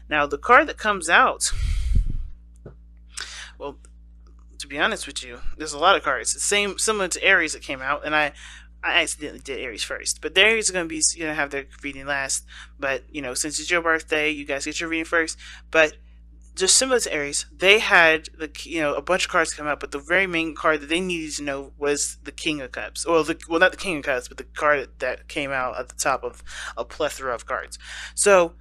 Now, the card that comes out, well, to be honest with you, there's a lot of cards. The same, similar to Aries that came out, and I accidentally did Aries first. But the Aries are gonna have their reading last. But since it's your birthday, you guys get your reading first. But just similar to Aries, they had a bunch of cards come out, but the very main card that they needed to know was the King of Cups. Well, not the King of Cups, but the card that came out at the top of a plethora of cards. So,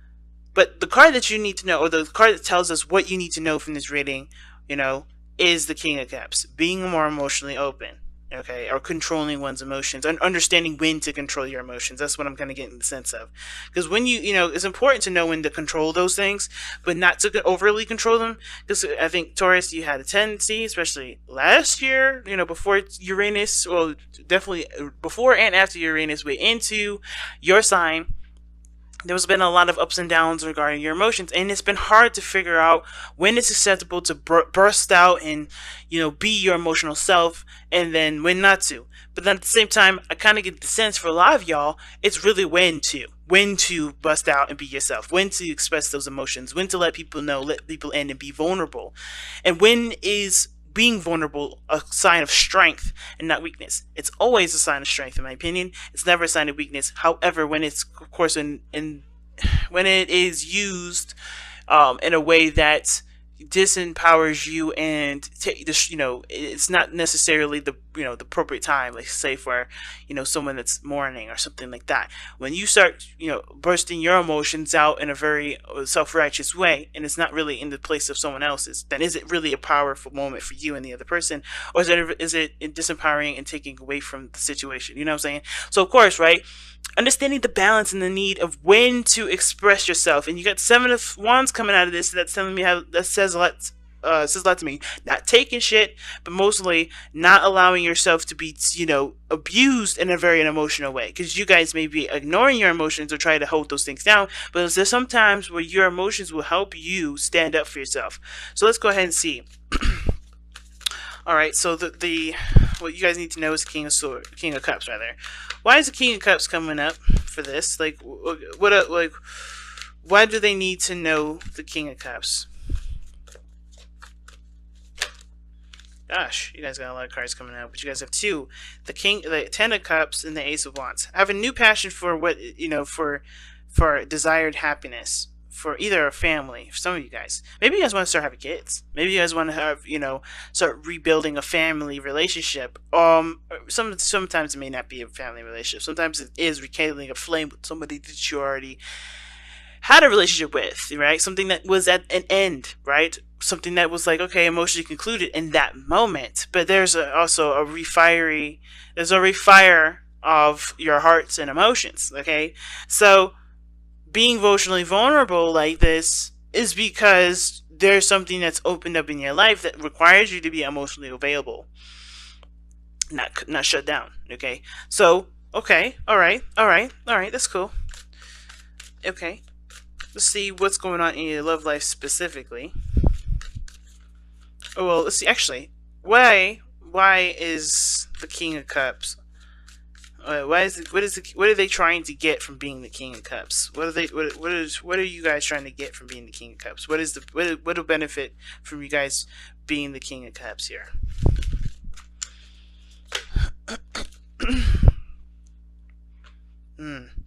but the card that you need to know, or the card that tells us what you need to know from this reading, you know, is the King of Cups. Being more emotionally open, okay, or controlling one's emotions, and understanding when to control your emotions. That's what I'm kind of getting the sense of. Because when it's important to know when to control those things, but not to overly control them. Because I think, Taurus, you had a tendency, especially last year, before Uranus, well, definitely before and after Uranus went into your sign, there's been a lot of ups and downs regarding your emotions, and it's been hard to figure out when it's acceptable to burst out and be your emotional self, and then when not to. But then at the same time, I kind of get the sense for a lot of y'all, it's really when to bust out and be yourself, when to express those emotions, when to let people know, let people in, and be vulnerable, and when is being vulnerable a sign of strength and not weakness. It's always a sign of strength, in my opinion. It's never a sign of weakness. However, when it's, of course, when it is used in a way that disempowers you, and it's not necessarily the appropriate time, like say for someone that's mourning or something like that. When you start bursting your emotions out in a very self-righteous way, and it's not really in the place of someone else's, then is it really a powerful moment for you and the other person, or is it disempowering and taking away from the situation? You know what I'm saying? So of course, right, understanding the balance and the need of when to express yourself. And you got Seven of Wands coming out of this. That's telling me that says a lot. Says a lot to me. Not taking shit, but mostly not allowing yourself to be, abused in a very emotional way. Because you guys may be ignoring your emotions or try to hold those things down, but there's some times where your emotions will help you stand up for yourself. So let's go ahead and see. All right, so what you guys need to know is King of Cups, rather. Why is the King of Cups coming up for this? Like, why do they need to know the King of Cups? Gosh, you guys got a lot of cards coming out, but you guys have two: the Ten of Cups, and the Ace of Wands. I have a new passion for for desired happiness, for either a family, for some of you guys. Maybe you guys want to start having kids. Maybe you guys want to have, start rebuilding a family relationship. Sometimes it may not be a family relationship. Sometimes it is rekindling a flame with somebody that you already had a relationship with, right? Something that was at an end, right? Something that was like, okay, emotionally concluded in that moment. But there's also a refire of your hearts and emotions, okay? So being emotionally vulnerable like this is because there's something that's opened up in your life that requires you to be emotionally available, not shut down. Okay, so okay, all right, that's cool. Okay, let's see what's going on in your love life specifically. Oh well, let's see. Actually, why is the King of Cups? What are they trying to get from being the King of Cups? What are you guys trying to get from being the King of Cups? What will benefit from you guys being the King of Cups here?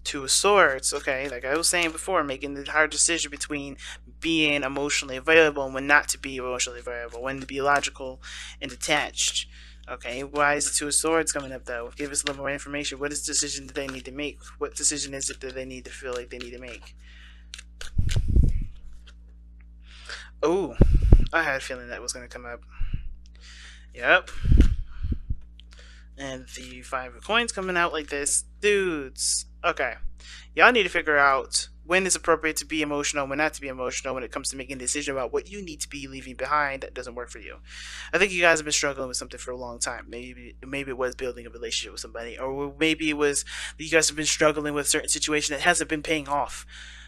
Two of Swords. Okay, like I was saying before, making the hard decision between being emotionally available and when not to be emotionally available, when to be logical and detached. Okay, why is the Two of Swords coming up though? Give us a little more information. What is the decision that they need to make? What decision is it that they need to feel like they need to make? Oh, I had a feeling that was going to come up. Yep. And the Five of Coins coming out like this. Dudes. Okay. Y'all need to figure out when it's appropriate to be emotional, when not to be emotional, when it comes to making a decision about what you need to be leaving behind that doesn't work for you. I think you guys have been struggling with something for a long time. Maybe it was building a relationship with somebody, or maybe it was that you guys have been struggling with a certain situation that hasn't been paying off.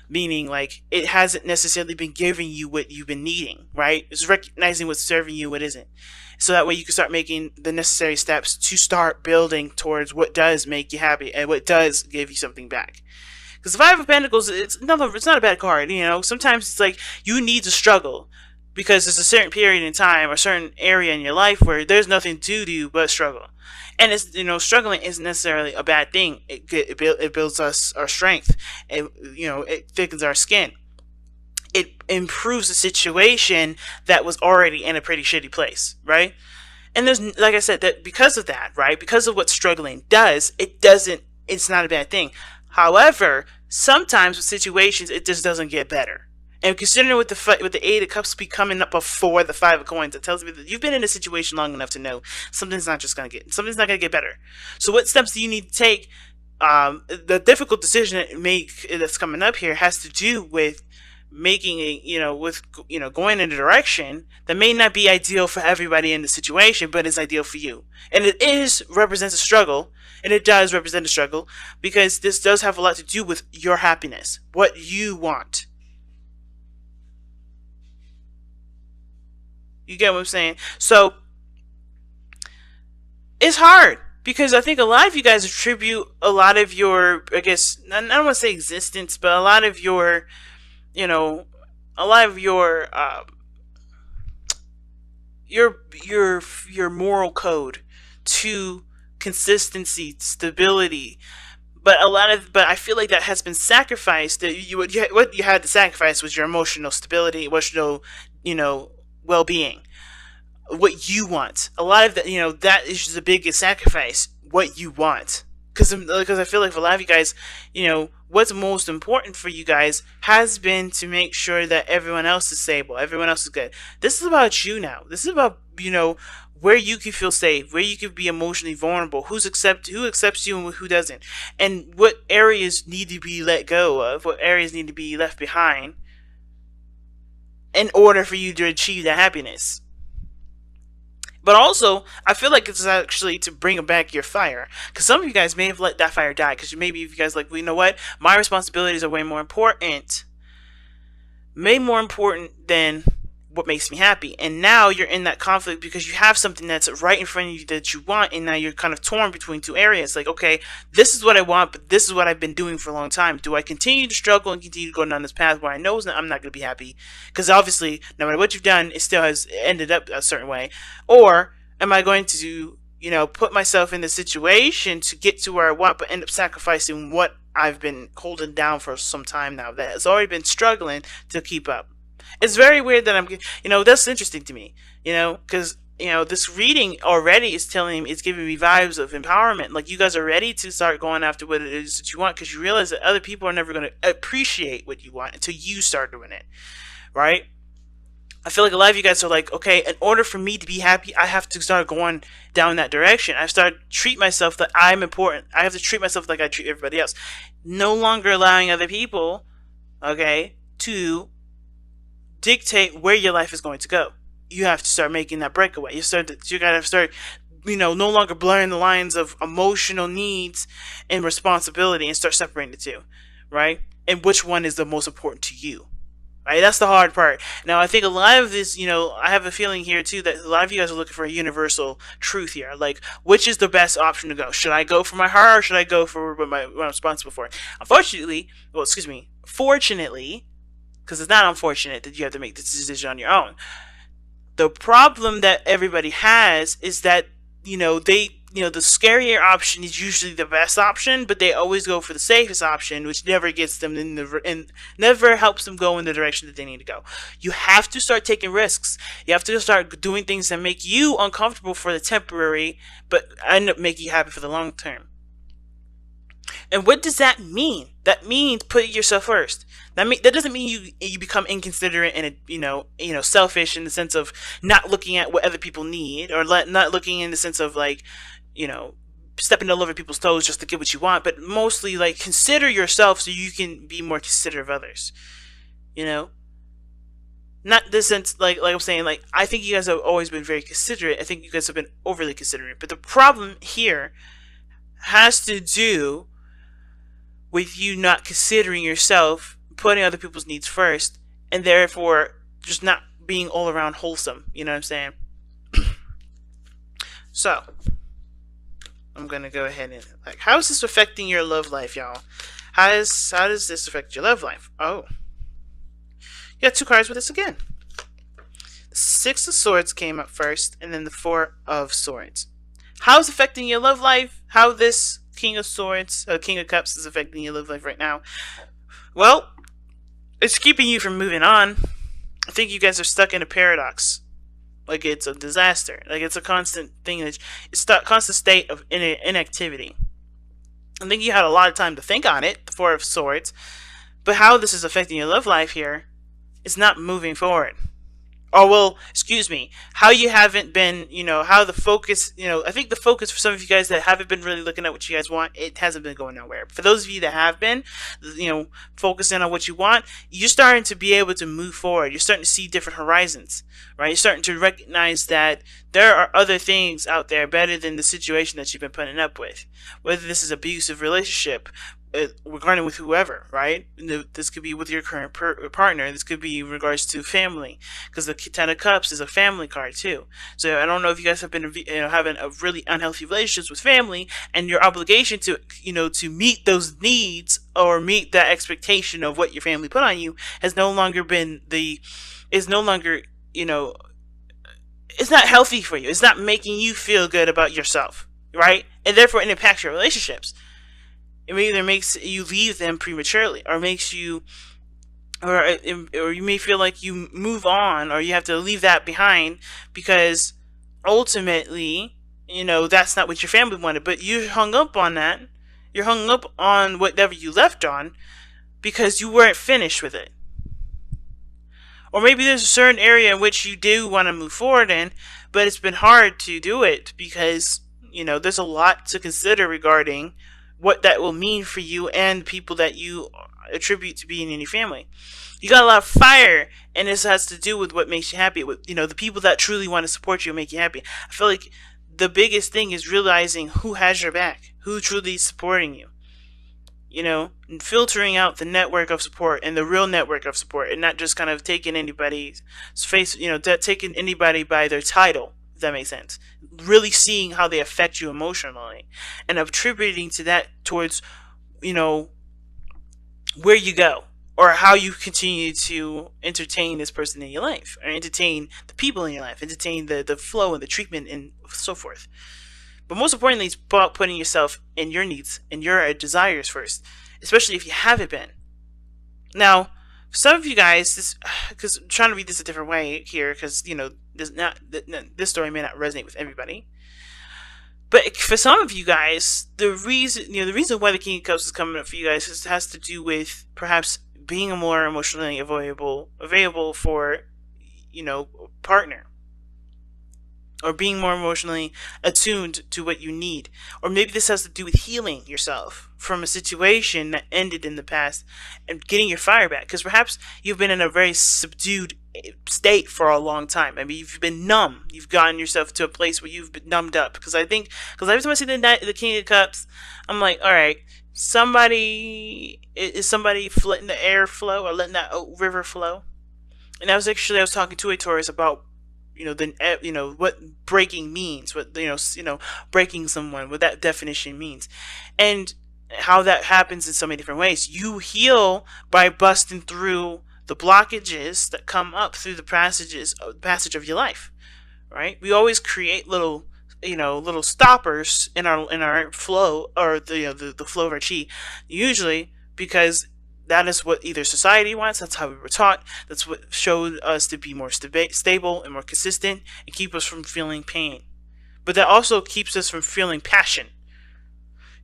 Meaning, like, it hasn't necessarily been giving you what you've been needing, right? It's recognizing what's serving you, what isn't. So that way you can start making the necessary steps to start building towards what does make you happy and what does give you something back. Because the Five of Pentacles, it's not a bad card. You know, sometimes it's like you need to struggle because there's a certain period in time or certain area in your life where there's nothing to do but struggle. And it's, you know, struggling isn't necessarily a bad thing. It builds us our strength. It thickens our skin. It improves the situation that was already in a pretty shitty place, right? And there's, like I said, that because of that, right? Because of what struggling does, it's not a bad thing. However, sometimes with situations, it just doesn't get better. And considering with the Eight of Cups be coming up before the Five of Coins, it tells me that you've been in a situation long enough to know something's not gonna get better. So what steps do you need to take? The difficult decision that's coming up here has to do with making going in a direction that may not be ideal for everybody in the situation, but is ideal for you. And represents a struggle, and it does represent a struggle because this does have a lot to do with your happiness, what you want. You get what I'm saying? So it's hard because I think a lot of you guys attribute a lot of your, I guess, I don't want to say existence, but a lot of your, you know, a lot of your moral code to consistency, stability. But I feel like that has been sacrificed. What you had to sacrifice was your emotional stability, emotional, well-being, what you want. A lot of that, that is the biggest sacrifice. What you want, because I feel like for a lot of you guys, what's most important for you guys has been to make sure that everyone else is stable, everyone else is good. This is about you now. This is about where you can feel safe, where you can be emotionally vulnerable, who accepts you and who doesn't, and what areas need to be let go of, what areas need to be left behind in order for you to achieve that happiness. But also, I feel like it's actually to bring back your fire. Because some of you guys may have let that fire die. Because maybe you guys like, well, you know what? My responsibilities are way more important. Way more important than what makes me happy. And now you're in that conflict because you have something that's right in front of you that you want, and now you're kind of torn between two areas. Like, okay, this is what I want, but this is what I've been doing for a long time. Do I continue to struggle and continue to go down this path where I know I'm not going to be happy? Because obviously, no matter what you've done, it still has ended up a certain way. Or am I going to, put myself in the situation to get to where I want, but end up sacrificing what I've been holding down for some time now that has already been struggling to keep up? It's very weird that that's interesting to me, because, this reading already is it's giving me vibes of empowerment. Like, you guys are ready to start going after what it is that you want, because you realize that other people are never going to appreciate what you want until you start doing it, right? I feel like a lot of you guys are like, okay, in order for me to be happy, I have to start going down that direction. I start to treat myself that I'm important. I have to treat myself like I treat everybody else. No longer allowing other people, okay, to dictate where your life is going to go. You have to start making that breakaway. You gotta start, no longer blurring the lines of emotional needs and responsibility and start separating the two, right? And which one is the most important to you, right? That's the hard part. Now, I think a lot of this, I have a feeling here too that a lot of you guys are looking for a universal truth here. Like, which is the best option to go? Should I go for my heart, or should I go for what I'm responsible for? Fortunately, because it's not unfortunate that you have to make this decision on your own. The problem that everybody has is that, the scarier option is usually the best option, but they always go for the safest option, which never gets them and never helps them go in the direction that they need to go. You have to start taking risks. You have to start doing things that make you uncomfortable for the temporary, but end up making you happy for the long term. And what does that mean? That means putting yourself first. That doesn't mean you become inconsiderate and selfish in the sense of not looking at what other people need, or not looking in the sense of stepping all over people's toes just to get what you want, but mostly consider yourself so you can be more considerate of others. Not this sense like I'm saying, I think you guys have always been very considerate. I think you guys have been overly considerate, but the problem here has to do with you not considering yourself, putting other people's needs first, and therefore just not being all around wholesome. You know what I'm saying? So, I'm going to go ahead and, how is this affecting your love life, y'all? How does this affect your love life? Oh, you got two cards with this again. The Six of Swords came up first, and then the Four of Swords. How is affecting your love life? How this King of Swords, King of Cups, is affecting your love life right now? Well, it's keeping you from moving on. I think you guys are stuck in a paradox. Like it's a disaster. Like it's a constant thing that it's a constant state of inactivity. I think you had a lot of time to think on it, the Four of Swords, but how this is affecting your love life here is not moving forward. Oh, well, excuse me, how you haven't been, how the focus, I think the focus for some of you guys that haven't been really looking at what you guys want, it hasn't been going nowhere. For those of you that have been, focusing on what you want, you're starting to be able to move forward. You're starting to see different horizons, right? You're starting to recognize that there are other things out there better than the situation that you've been putting up with. Whether this is abusive relationship, regarding with whoever, right? This could be with your current partner. This could be in regards to family, because the Ten of Cups is a family card too. So I don't know if you guys have been, having a really unhealthy relationships with family, and your obligation to, to meet those needs or meet that expectation of what your family put on you has no longer been is no longer, it's not healthy for you. It's not making you feel good about yourself, right? And therefore it impacts your relationships. It either makes you leave them prematurely, or makes you, or you may feel like you move on, or you have to leave that behind because ultimately, that's not what your family wanted. But you hung up on that. You're hung up on whatever you left on because you weren't finished with it. Or maybe there's a certain area in which you do want to move forward in, but it's been hard to do it because, there's a lot to consider regarding what that will mean for you and people that you attribute to being in your family. You got a lot of fire, and this has to do with what makes you happy. With the people that truly want to support you and make you happy. I feel like the biggest thing is realizing who has your back, who truly is supporting you. And filtering out the network of support and the real network of support, and not just kind of taking anybody's face, taking anybody by their title. If that makes sense. Really seeing how they affect you emotionally and attributing to that towards, where you go or how you continue to entertain this person in your life, or entertain the people in your life, entertain the flow and the treatment and so forth. But most importantly, it's about putting yourself and your needs and your desires first, especially if you haven't been. Now, for some of you guys, because I'm trying to read this a different way here, because this story may not resonate with everybody. But for some of you guys, the reason why the King of Cups is coming up for you guys has to do with perhaps being a more emotionally available for, partner. Or being more emotionally attuned to what you need. Or maybe this has to do with healing yourself from a situation that ended in the past and getting your fire back. Because perhaps you've been in a very subdued state for a long time. I mean, you've been numb. You've gotten yourself to a place where you've been numbed up. Because every time I see the King of Cups, I'm like, all right, is somebody letting the air flow, or letting that river flow? And I was talking to a Taurus about what breaking means, what breaking someone, what that definition means, and how that happens in so many different ways. You heal by busting through the blockages that come up through the passage of your life, right? We always create little stoppers in our flow, or the flow of our chi, usually because that is what either society wants. That's how we were taught. That's what showed us to be more stable and more consistent, and keep us from feeling pain. But that also keeps us from feeling passion.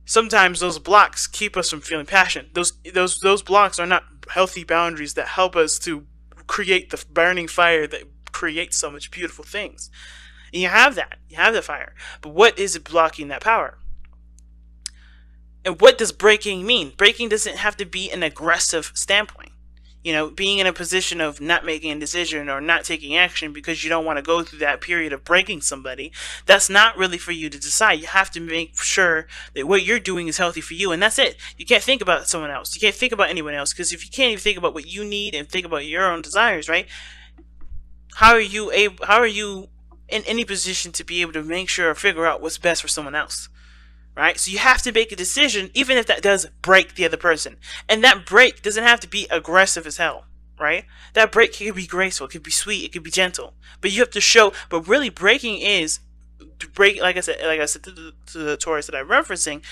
Sometimes those blocks keep us from feeling passion. Those blocks are not healthy boundaries that help us to create the burning fire that creates so much beautiful things. And you have that. You have the fire. But what is it blocking that power? And what does breaking mean? Breaking doesn't have to be an aggressive standpoint. Being in a position of not making a decision or not taking action because you don't want to go through that period of breaking somebody, that's not really for you to decide. You have to make sure that what you're doing is healthy for you, and that's it. You can't think about someone else. You can't think about anyone else, because if you can't even think about what you need and think about your own desires, right? How are you in any position to be able to make sure or figure out what's best for someone else? right? So you have to make a decision, even if that does break the other person. And that break doesn't have to be aggressive as hell, right? That break can be graceful, it could be sweet, it could be gentle. But you have to show, but really breaking is, to break, like I said to the Taurus that I'm referencing,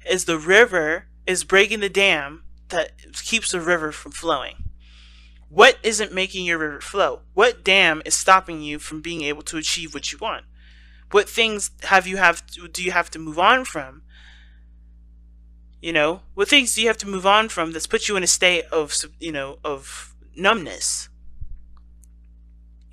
is the river is breaking the dam that keeps the river from flowing. What isn't making your river flow? What dam is stopping you from being able to achieve what you want? What things do you have to move on from? What things do you have to move on from that's put you in a state of of numbness?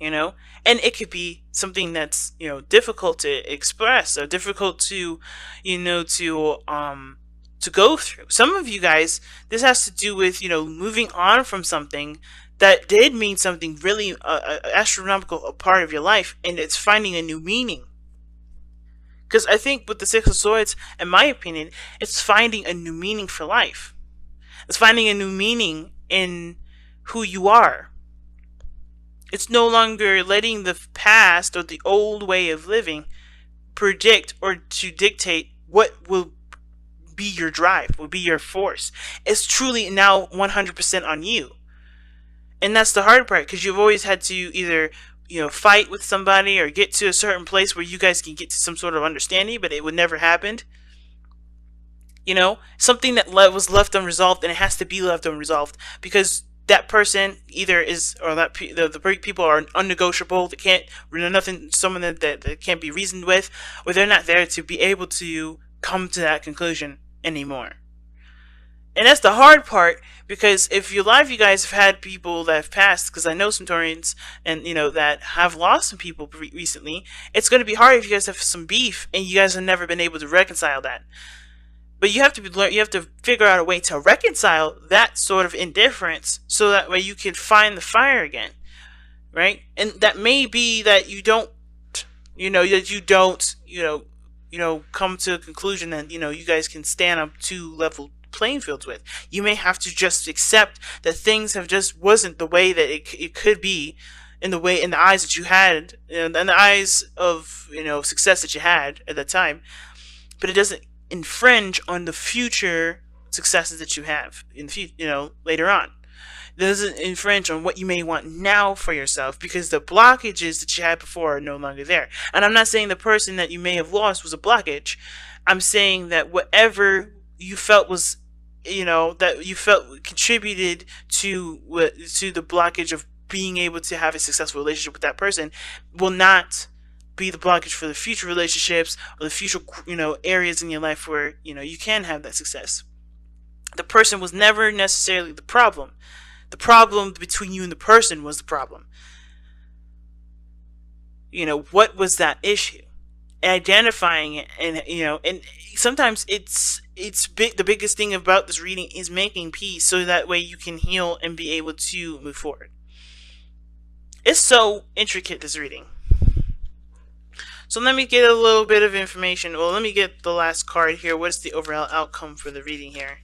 And it could be something that's difficult to express or difficult to to go through. Some of you guys, this has to do with moving on from something that did mean something really astronomical, a part of your life, and it's finding a new meaning. Because I think with the Six of Swords, in my opinion, it's finding a new meaning for life. It's finding a new meaning in who you are. It's no longer letting the past or the old way of living predict or to dictate what will be your drive, will be your force. It's truly now 100% on you. And that's the hard part, because you've always had to either fight with somebody or get to a certain place where you guys can get to some sort of understanding, but it would never happen. Something that was left unresolved, and it has to be left unresolved because that person either is, or that the people are unnegotiable. They can't, nothing, someone that can't be reasoned with, or they're not there to be able to come to that conclusion anymore. And that's the hard part, because if your life, you guys have had people that have passed, because I know some Taurians and that have lost some people recently. It's going to be hard if you guys have some beef and you guys have never been able to reconcile that. But you have to figure out a way to reconcile that sort of indifference, so that way you can find the fire again, right? And that may be that you don't, come to a conclusion that you guys can stand up to level playing fields with. You may have to just accept that things have just wasn't the way that it could be, in the eyes that you had, in the eyes of success that you had at that time. But it doesn't infringe on the future successes that you have in the future, later on. It doesn't infringe on what you may want now for yourself, because the blockages that you had before are no longer there. And I'm not saying the person that you may have lost was a blockage. I'm saying that whatever you felt was, that you felt contributed to the blockage of being able to have a successful relationship with that person, will not be the blockage for the future relationships or the future areas in your life where you can have that success. The person was never necessarily the problem. The problem between you and the person was the problem. What was that issue? Identifying it, and sometimes it's big. The biggest thing about this reading is making peace, so that way you can heal and be able to move forward. It's so intricate, this reading. So let me get a little bit of information. Well, let me get the last card here. What is the overall outcome for the reading here?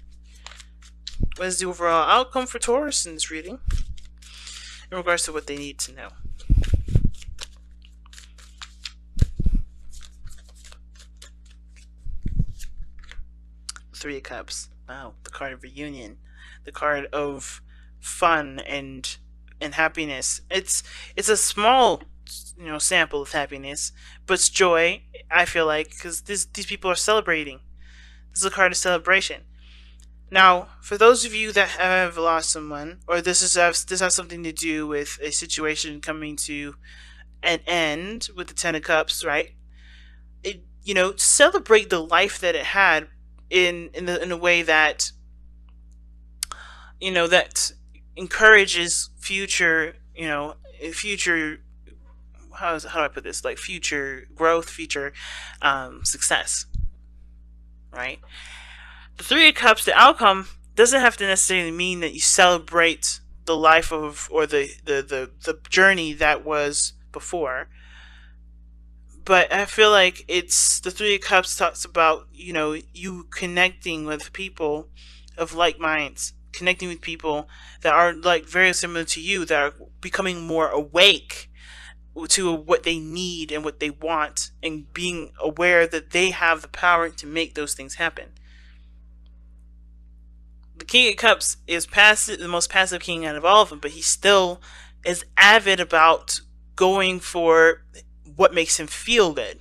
What is the overall outcome for Taurus in this reading, in regards to what they need to know? Three of Cups. Wow, the card of reunion, the card of fun and happiness. It's a small sample of happiness, but it's joy. I feel like, because these people are celebrating. This is a card of celebration. Now, for those of you that have lost someone, or this has something to do with a situation coming to an end with the Ten of Cups, right? Celebrate the life that it had in a way that that encourages future how do I put this, like future growth, future success, right? The Three of Cups, the outcome doesn't have to necessarily mean that you celebrate the life of, or the journey that was before. But I feel like it's, the Three of Cups talks about, you connecting with people of like minds, connecting with people that are like very similar to you, that are becoming more awake to what they need and what they want, and being aware that they have the power to make those things happen. The King of Cups is passive, the most passive king out of all of them, but he still is avid about going for what makes him feel good,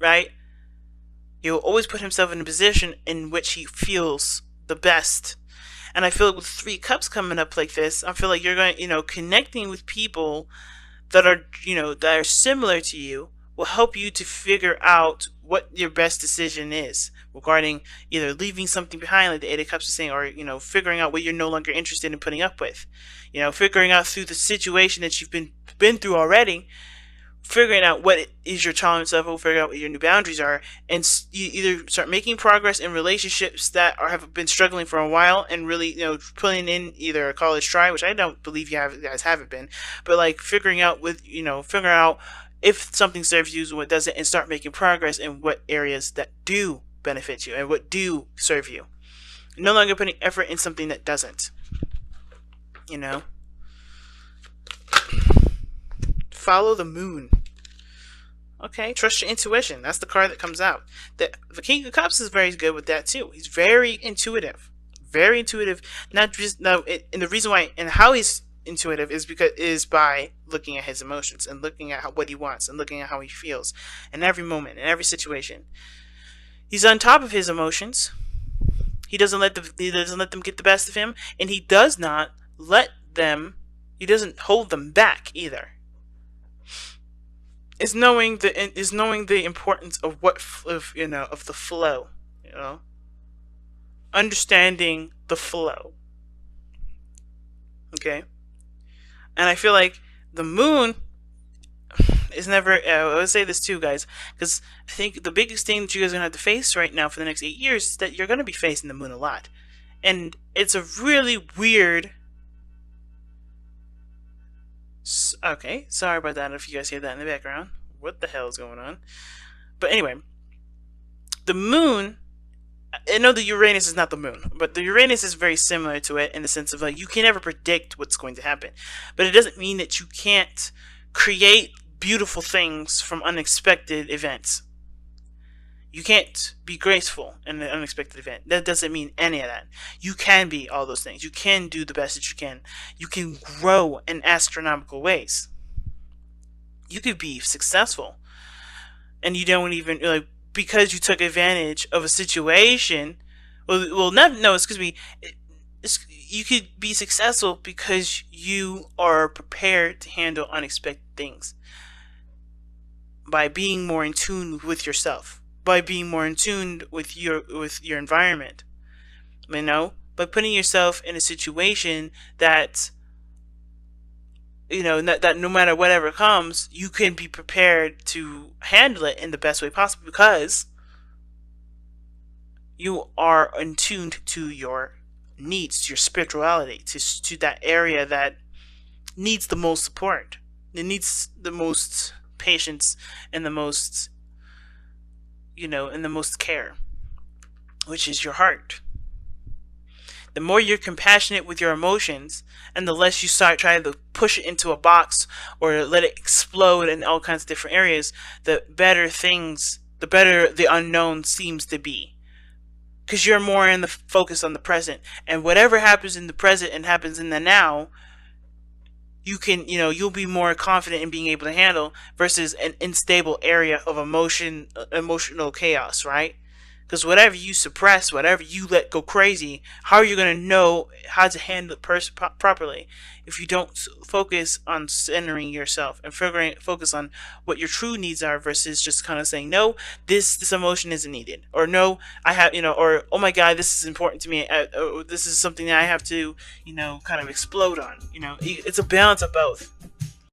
right? He'll always put himself in a position in which he feels the best. And I feel like with 3 cups coming up like this, I feel like you're going, connecting with people that are, that are similar to you will help you to figure out what your best decision is regarding either leaving something behind, like the 8 of Cups is saying, or, figuring out what you're no longer interested in putting up with. Figuring out through the situation that you've been through already, figuring out what is your tolerance level, figuring out what your new boundaries are, and you either start making progress in relationships that have been struggling for a while, and really, putting in either a college try, which I don't believe you guys haven't been, but like figuring out figuring out if something serves you and what doesn't, and start making progress in what areas that do benefit you and what do serve you. No longer putting effort in something that doesn't. Follow the moon. Okay, trust your intuition. That's the card that comes out. The King of Cups is very good with that too. He's very intuitive. Very intuitive. Not just no, and the reason why and how he's intuitive is by looking at his emotions and looking at what he wants and looking at how he feels in every moment, in every situation. He's on top of his emotions. He doesn't let them get the best of him, and he doesn't hold them back either. Is knowing the importance of of the flow, understanding the flow. Okay, and I feel like the moon is never. I would say this too, guys, because I think the biggest thing that you guys are gonna have to face right now for the next 8 years is that you're gonna be facing the moon a lot, and it's a really weird. Okay, sorry about that if you guys hear that in the background. What the hell is going on? But anyway, the moon, I know the Uranus is not the moon, but the Uranus is very similar to it in the sense of like you can never predict what's going to happen. But it doesn't mean that you can't create beautiful things from unexpected events. You can't be graceful in an unexpected event. That doesn't mean any of that. You can be all those things. You can do the best that you can. You can grow in astronomical ways. You could be successful. And you don't even, because you took advantage of a situation. You could be successful because you are prepared to handle unexpected things. By being more in tune with yourself. By being more in tune with your environment, by putting yourself in a situation that that no matter whatever comes, you can be prepared to handle it in the best way possible because you are in tune to your needs, to your spirituality, to that area that needs the most support. It needs the most patience and the most and the most care, which is your heart. The more you're compassionate with your emotions, and the less you start trying to push it into a box or let it explode in all kinds of different areas, the better the unknown seems to be. Because you're more in the focus on the present, and whatever happens in the present and happens in the now, you can, you'll be more confident in being able to handle versus an unstable area of emotional chaos, right? Because whatever you suppress, whatever you let go crazy, how are you going to know how to handle it properly if you don't focus on centering yourself and focus on what your true needs are versus just kind of saying, no, this emotion isn't needed, or no, I have, or oh my God, this is important to me, this is something that I have to, kind of explode on. It's a balance of both.